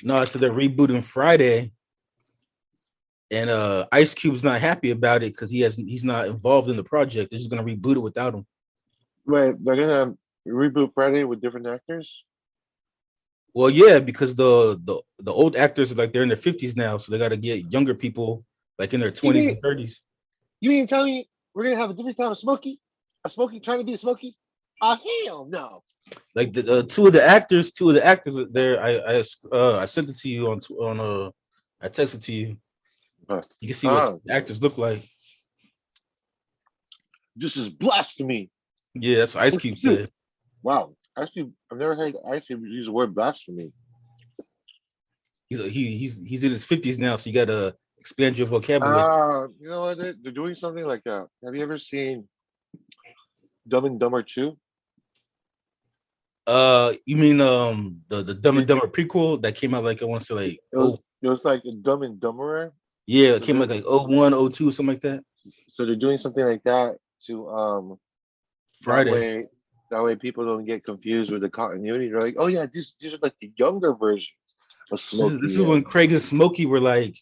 No, I said they're rebooting Friday, and Ice Cube's not happy about it because he's not involved in the project. They're just gonna reboot it without him. Wait, they're gonna reboot Friday with different actors? Well, yeah, because the old actors are like they're in their 50s now, so they got to get younger people like in their You 20s mean and 30s. you mean tell me we're gonna have a different time of Smokey? A Smokey trying to be a Smokey? Oh hell no! Like the two of the actors there. I sent it to you on I texted to you. Uh, You can see what uh, the actors look like. this is blasphemy. Yeah, that's what Ice Oh Cube shoot! said. Wow, actually, I've never heard actually use the word blasphemy. He's in his 50s now, so you got to expand your vocabulary. You know what? They're doing something like that. Have you ever seen Dumb and Dumber 2? You mean the Dumb and Dumber prequel that came out like I want to say like It was like a Dumb and Dumberer. yeah, it So came they're out like 01, 02, something like that. so they're doing something like that to that Friday. way that way people don't get confused with the continuity. They're like, oh yeah, these are like the younger versions of This is Smokey when and Craig and Smokey were like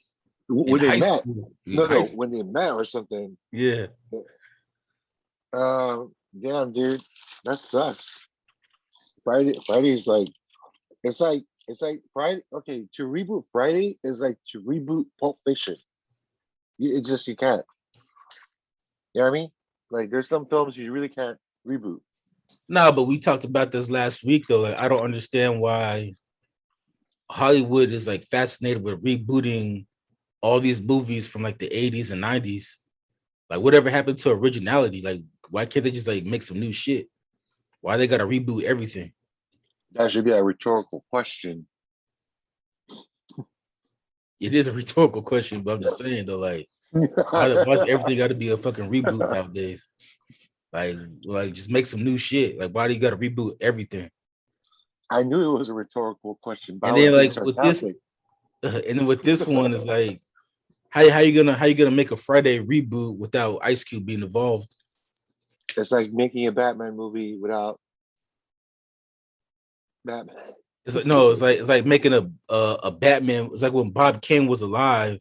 in when they high met. school. In No, high no, school. when they met or something. Yeah. Damn, dude, that sucks. Friday is like it's like Friday. Okay, to reboot Friday is like to reboot Pulp Fiction. It just you can't. You know what I mean? Like there's some films you really can't reboot. No, but we talked about this last week though. Like I don't understand why Hollywood is like fascinated with rebooting all these movies from like the 80s and 90s. Like whatever happened to originality? Like why can't they just like make some new shit? Why they gotta reboot everything? That should be a rhetorical question. It is a rhetorical question, but I'm just saying though, like why's everything gotta be a fucking reboot nowadays? Like just make some new shit. Like why do you gotta reboot everything? I knew it was a rhetorical question, but I And was then being like with this, sarcastic. and then with this one is like how you gonna make a Friday reboot without Ice Cube being involved? It's like making a Batman movie without Batman. It's like no, it's like making a Batman. It's like when Bob Kane was alive.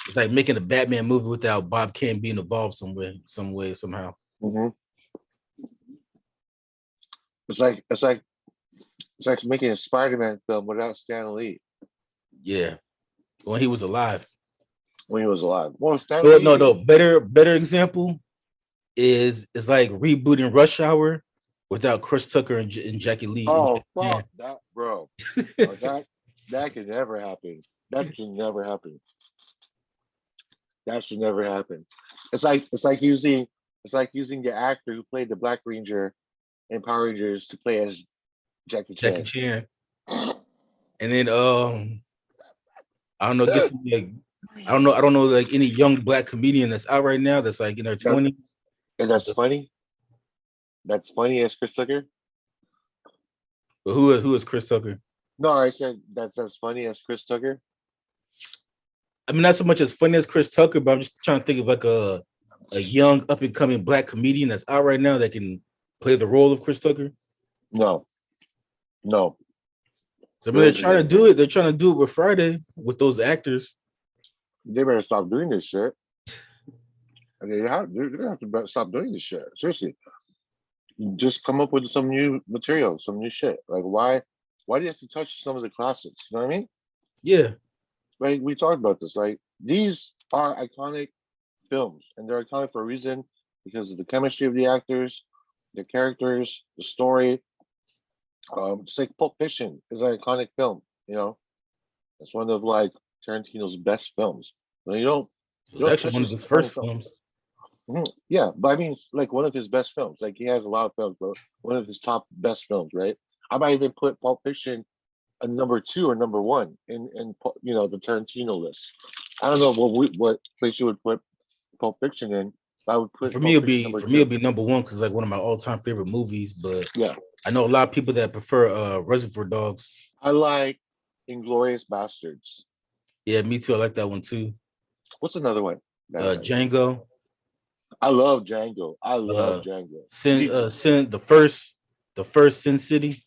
It's like making a Batman movie without Bob Kane being involved some way, somehow. Mhm. It's like it's like making a Spider-Man film without Stan Lee Yeah, when he was alive. when he was alive. Well, Stan No, no, Lee. no. Better example is like rebooting Rush Hour without Chris Tucker and Jackie Lee and Oh Jackie Chan. fuck that, bro. No, that could never happen. That should never happen. That should never happen. It's like using the actor who played the Black Ranger in Power Rangers to play as Jackie Jackie Chan. Chan, and then I don't know, get some like I don't know like any young black comedian that's out right now that's like in their That's 20s. and that's funny. That's funny as Chris Tucker. But who is Chris Tucker? No, I said that's as funny as Chris Tucker. I mean, not so much as funny as Chris Tucker, but I'm just trying to think of like a young up and coming black comedian that's out right now that can play the role of Chris Tucker. No, no, So I mean, there they're isn't trying to any. do it. They're trying to do it with Friday with those actors. They better stop doing this shit. And they're gonna have to stop doing this shit. Seriously, just come up with some new material, some new shit. Like why do you have to touch some of the classics? You know what I mean? Yeah, Like we talked about this. Like these are iconic films, and they're iconic for a reason because of the chemistry of the actors, the characters, the story. It's like Pulp Fiction is an iconic film. It's one of like Tarantino's best films. You don't it you was don't actually touch one of this his iconic first film. films. Yeah, but I mean, it's like one of his best films. Like he has a lot of films, but one of his top best films, right? I might even put Pulp Fiction a number two or number one in the Tarantino list. I don't know what place you would put Pulp Fiction in. But I would For put me, Pulp it'll Fiction be number for me, two. it'll be number one because like one of my all time favorite movies. But Yeah, I know a lot of people that prefer Reservoir Dogs. I like Inglorious Bastards. Yeah, me too. I like that one too. What's another one that I like? Django. I love Django. I love Uh, Django. Sin the first Sin City.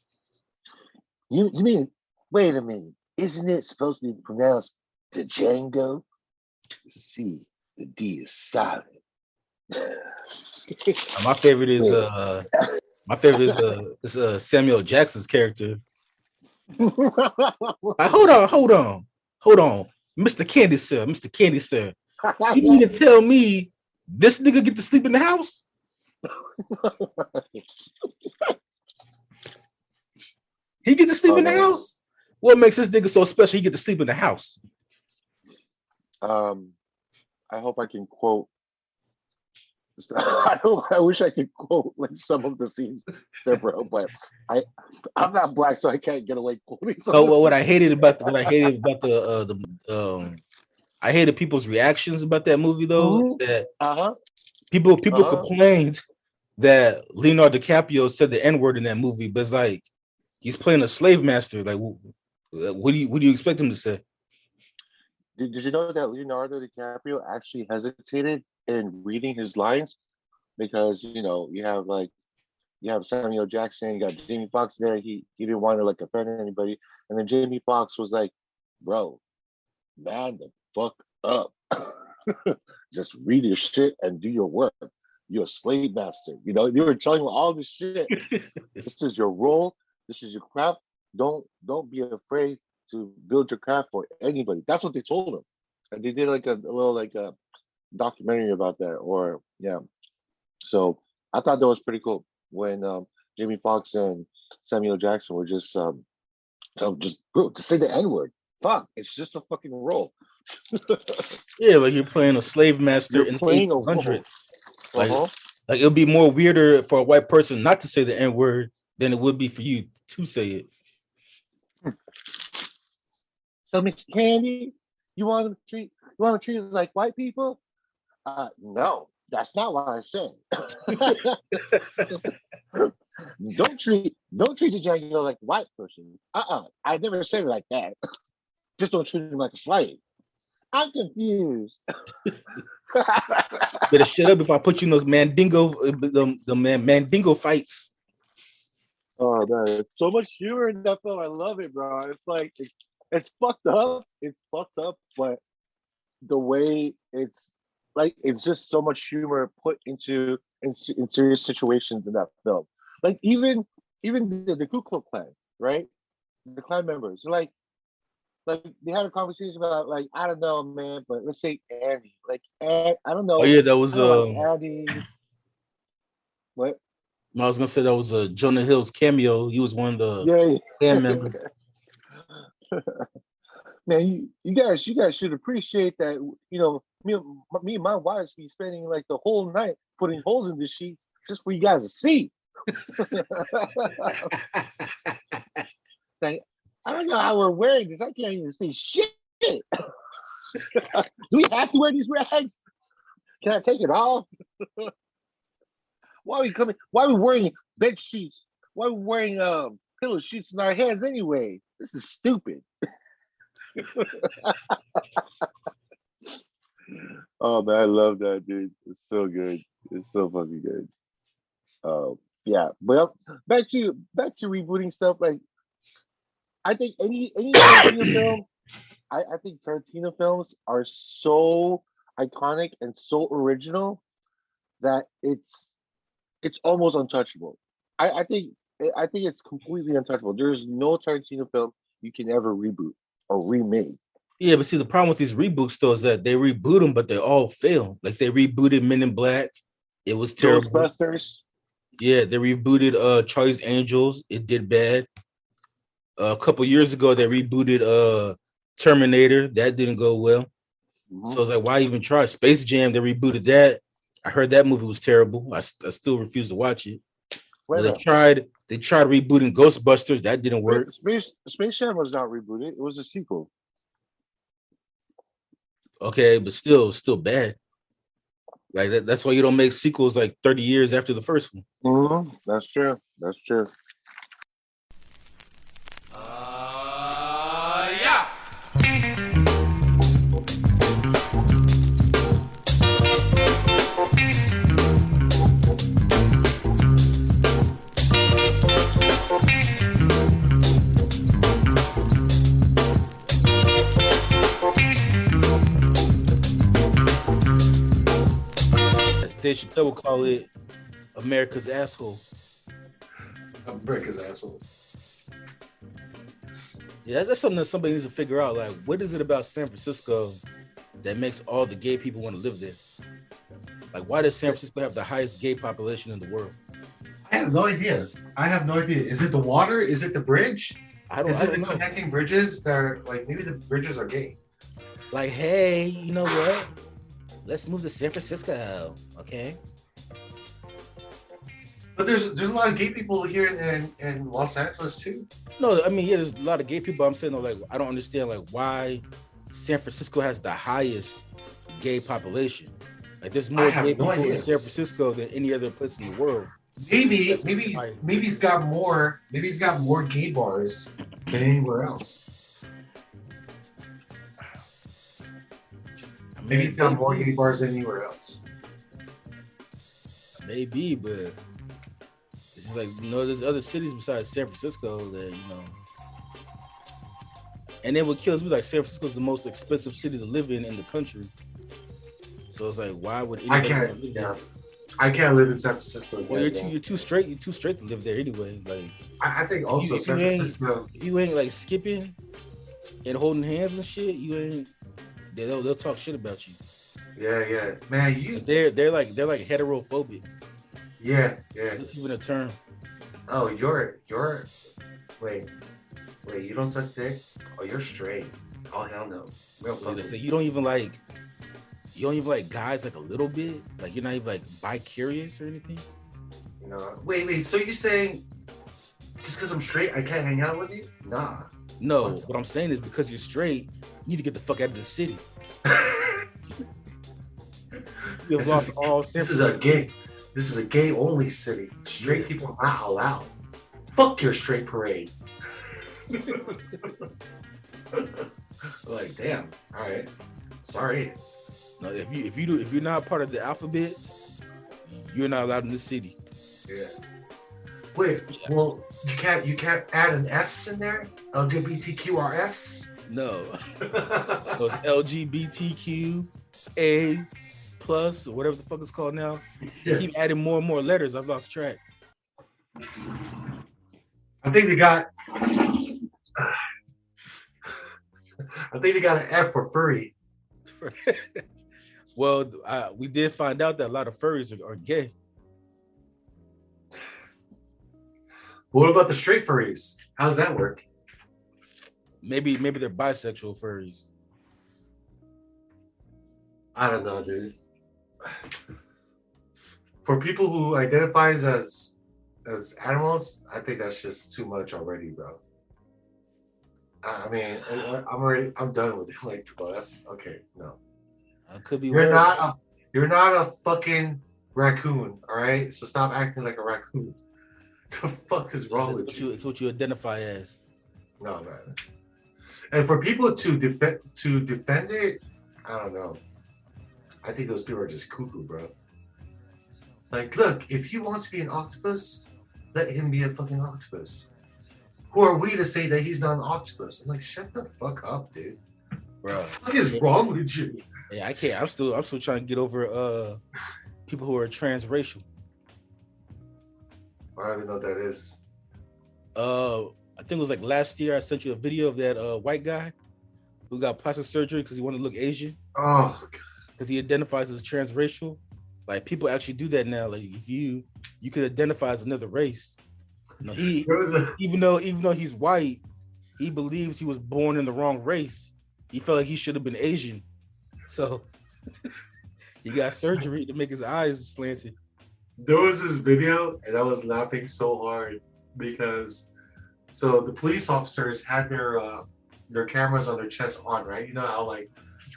You mean? Wait a minute. Isn't it supposed to be pronounced Django? C, the D is silent. My favorite is Samuel Jackson's character. Hold on, Mr. Candy Sir. You mean to tell me this nigga get to sleep in the house? He get to sleep in the house? What makes this nigga so special? He get to sleep in the house. I hope I can quote. I wish I could quote like some of the scenes there, bro. But I'm not black, so I can't get away quoting. So I hated I hated people's reactions about that movie though. Is that people complained that Leonardo DiCaprio said the N-word in that movie, but it's like he's playing a slave master. Like, what do you expect him to say? Did you know that Leonardo DiCaprio actually hesitated in reading his lines because you have Samuel Jackson, you got Jamie Foxx there. He didn't want to like offend anybody, and then Jamie Foxx was like, "Bro, man, the fuck up. Just read your shit and do your work. You're a slave master." They were telling him all this shit. This is your role. This is your craft. Don't be afraid to build your craft for anybody. That's what they told him. And they did like a little like a documentary about that. So I thought that was pretty cool when Jamie Foxx and Samuel Jackson were just bro, to say the N-word. Fuck, it's just a fucking role. Yeah, like you're playing a slave master in the 1800s. Like it would be more weirder for a white person not to say the N-word than it would be for you to say it. So, Miss Candy, you want to treat us like white people? No, that's not what I said. Don't treat the Django like a white person. I never said it like that. Just don't treat him like a slave. I'm confused. Better shut up if I put you in those Mandingo, the Mandingo fights. Oh man, so much humor in that film. I love it, bro. It's like it's fucked up. It's fucked up, but the way it's just so much humor put into in serious situations in that film. Like even the Ku Klux Klan, right? The Klan members, like they had a conversation about like, I don't know, man, but let's say Andy. Like I don't know. Oh yeah, that was Andy. What? I was gonna say that was Jonah Hill's cameo. He was one of the band members. Man, you guys should appreciate that. Me and my wives be spending like the whole night putting holes in the sheets just for you guys to see. Like, I don't know how we're wearing this. I can't even see shit. Do we have to wear these rags? Can I take it off? Why are we wearing bed sheets? Why are we wearing pillow sheets in our heads anyway? This is stupid. Oh man, I love that, dude. It's so good. It's so fucking good. Yeah, but back to rebooting stuff. Like, I think any Tarantino film, I think Tarantino films are so iconic and so original that it's almost untouchable. I think it's completely untouchable. There's no Tarantino film you can ever reboot or remake. Yeah, but see, the problem with these reboots though is that they reboot them, but they all fail. Like they rebooted Men in Black, it was terrible. Ghostbusters. Yeah, they rebooted Charlie's Angels, it did bad. A couple years ago, they rebooted Terminator, that didn't go well. Mm-hmm. So it's like, why even try? Space Jam, they rebooted that. I heard that movie was terrible. I still refuse to watch it. They tried rebooting Ghostbusters, that didn't work. Space Jam was not rebooted; it was a sequel. Okay, but still bad. Like that's why you don't make sequels like 30 years after the first one. Mm-hmm. That's true. Yeah. Dave Chappelle would call it America's asshole. America's asshole. Yeah, that's something that somebody needs to figure out. Like, what is it about San Francisco that makes all the gay people want to live there? Like, why does San Francisco have the highest gay population in the world? I have no idea. Is it the water? Is it the bridge? Is it the know. connecting bridges that are like maybe the bridges are gay? Like, hey, you know what? Let's move to San Francisco, okay? But there's a lot of gay people here in Los Angeles too. No, I mean, yeah, there's a lot of gay people. I'm saying, like, I don't understand, like, why San Francisco has the highest gay population. Like, there's more gay people in San Francisco than any other place in the world. Maybe it's got more gay bars than anywhere else. Maybe it's got more gay bars than anywhere else. Maybe, but it's just like, you know, there's other cities besides San Francisco that, you know. And then what kills me is like San Francisco is the most expensive city to live in the country. So it's like, why would anybody live there? I can't live in San Francisco. Well, you're too straight to live there anyway. Like, I think also San Francisco. If you ain't like skipping and holding hands and shit, you ain't. They'll talk shit about you. Yeah, man. They're like heterophobic. Yeah. That's even a term. Oh, wait, you don't suck dick? Oh, you're straight. Oh, hell no. So you don't even like guys like a little bit? Like, you're not even like bi-curious or anything? No. Wait. So you're saying just because I'm straight, I can't hang out with you? Nah. No, what I'm saying is because you're straight, you need to get the fuck out of the city. This is a gay only city. Straight people are not allowed. Fuck your straight parade. Like, damn. All right. Sorry. No, if you're not part of the alphabet, you're not allowed in the city. Yeah. Wait. Well, you can't add an S in there. LGBTQRS. No. So it's LGBTQ A plus or whatever the fuck it's called now. Yeah. Keep adding more and more letters. I've lost track. I think they got an F for furry. Well, we did find out that a lot of furries are gay. What about the straight furries? How does that work? Maybe they're bisexual furries. I don't know, dude. For people who identifies as animals, I think that's just too much already, bro. I mean, I'm done with it. Like, bro, that's okay. No, could be. You're not a fucking raccoon, all right? So stop acting like a raccoon. What the fuck is wrong with you? It's what you identify as. No, man. And for people to defend it, I don't know. I think those people are just cuckoo, bro. Like, look, if he wants to be an octopus, let him be a fucking octopus. Who are we to say that he's not an octopus? I'm like, shut the fuck up, dude. Bro, what is wrong with you? Yeah, I can't. I'm still trying to get over people who are transracial. I don't even know what that is. I think it was like last year I sent you a video of that white guy who got plastic surgery because he wanted to look Asian. Oh, because he identifies as transracial. Like, people actually do that now. Like, if you could identify as another race. You know, even though he's white, he believes he was born in the wrong race. He felt like he should have been Asian. So he got surgery to make his eyes slanted. There was this video and I was laughing so hard because so the police officers had their cameras on their chest on, right? You know how like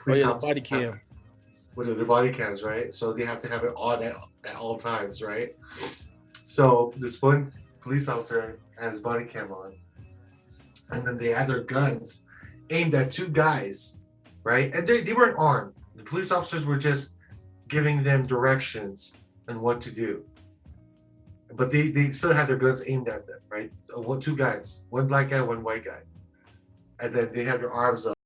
body cam. With their body cams, right? So they have to have it on at all times, right? So this one police officer has body cam on, and then they had their guns aimed at two guys, right? And they weren't armed. The police officers were just giving them directions on what to do. But they still had their guns aimed at them, right? Two guys, one black guy, one white guy. And then they had their arms up.